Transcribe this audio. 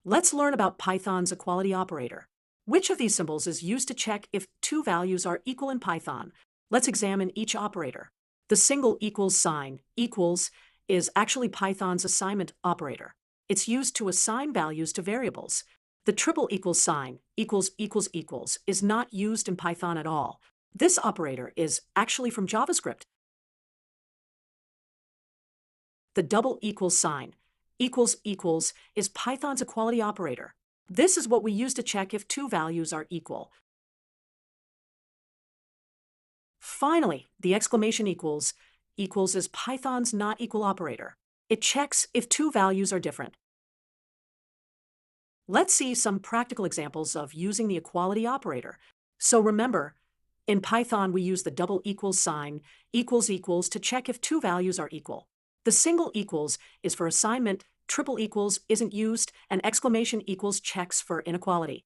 Let's learn about Python's equality operator. Which of these symbols is used to check if two values are equal in Python? Let's examine each operator. The single equals sign, equals, is actually Python's assignment operator. It's used to assign values to variables. The triple equals sign, equals equals equals, is not used in Python at all. This operator is actually from JavaScript. The double equals sign, equals equals, is Python's equality operator. This is what we use to check if two values are equal. Finally, the exclamation equals is Python's not equal operator. It checks if two values are different. Let's see some practical examples of using the equality operator. So remember, in Python we use the double equals sign, equals equals, to check if two values are equal. The single equals is for assignment, triple equals isn't used, and exclamation equals checks for inequality.